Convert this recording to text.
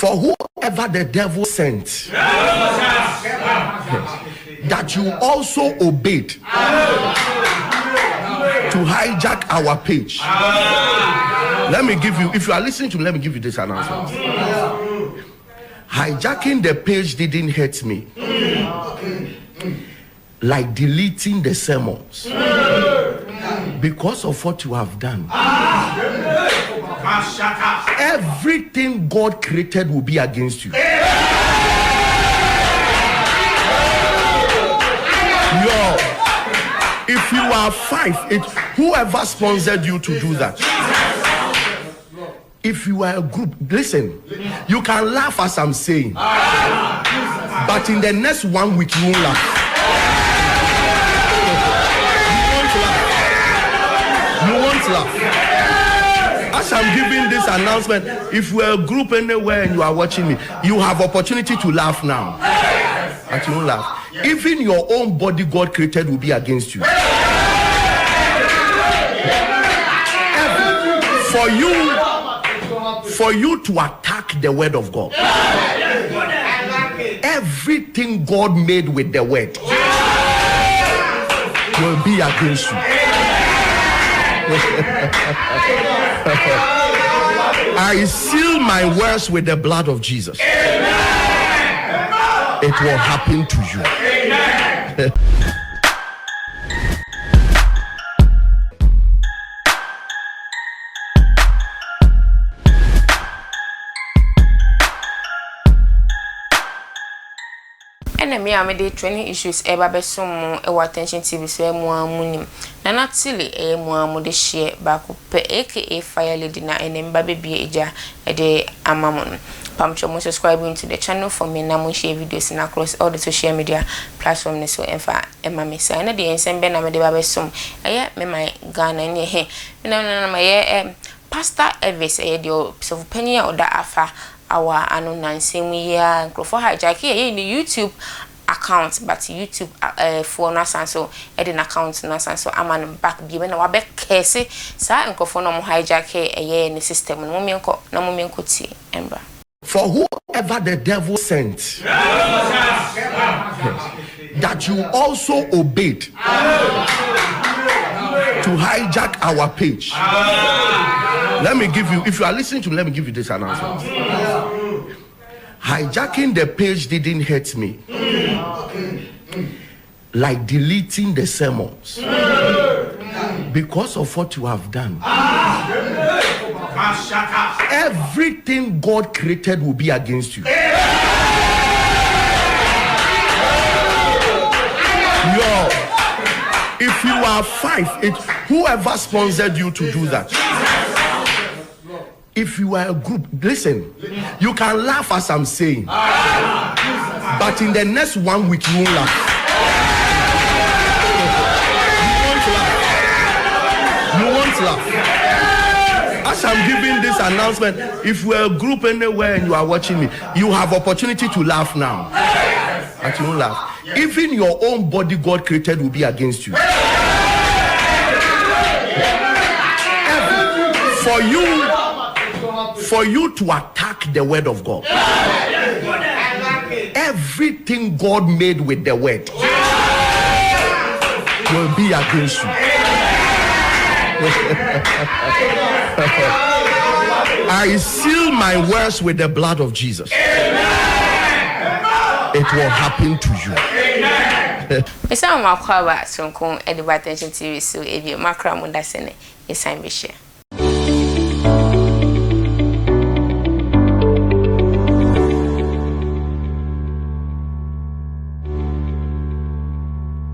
For whoever the devil sent, that you also obeyed to hijack our page. Let me give you, if you are listening to me, let me give you this announcement. Hijacking the page didn't hurt me like deleting the sermons because of what you have done. Everything God created will be against you. If you are 5, whoever sponsored you to do that. If you are a group, listen, you can laugh as I'm saying, but in the next 1 week you won't laugh. You won't laugh. As I'm giving this announcement, if you are a group anywhere and you are watching me, you have opportunity to laugh now. But you won't laugh. Even your own body God created will be against you. For you to attack the word of God. Everything God made with the word will be against you. I seal my words with the blood of Jesus. It will happen to you. And me amede training issues eba besom e attention TV so emu amunim na natili emu amude share back pe aka fire lady na enemba bebie eja e de amamon pamcho mo subscribe to the channel for me na mo share videos na across all the social media platforms so emfa ema me say na de ensembe na me de ba besom eye me my Ghana ne he na my pastor Elvis e de so penny oda afa our anu nansem ya nkrofo hijack here in the YouTube account but YouTube for na so edin account na so aman back bi na wa be kese sa nkrofo no mo hijack here in the system no mo menko ti embra. For whoever the devil sent, that you also obeyed to hijack our page. Let me give you, if you are listening to me, let me give you this announcement. Hijacking the page didn't hurt me like deleting the sermons because of what you have done. Everything God created will be against you. If you are 5, whoever sponsored you to do that. If you are a group, listen, you can laugh as I'm saying, but in the next 1 week you won't laugh. You won't laugh. As I'm giving this announcement, if you are a group anywhere and you are watching me, you have opportunity to laugh now. But you won't laugh. Even your own body God created will be against you. For you to attack the word of God. Everything God made with the word will be against you. I seal my words with the blood of Jesus. It will happen to you. Esa ma kwa ba sonkon ediba attention TV so ebi makra munda sene esan be share.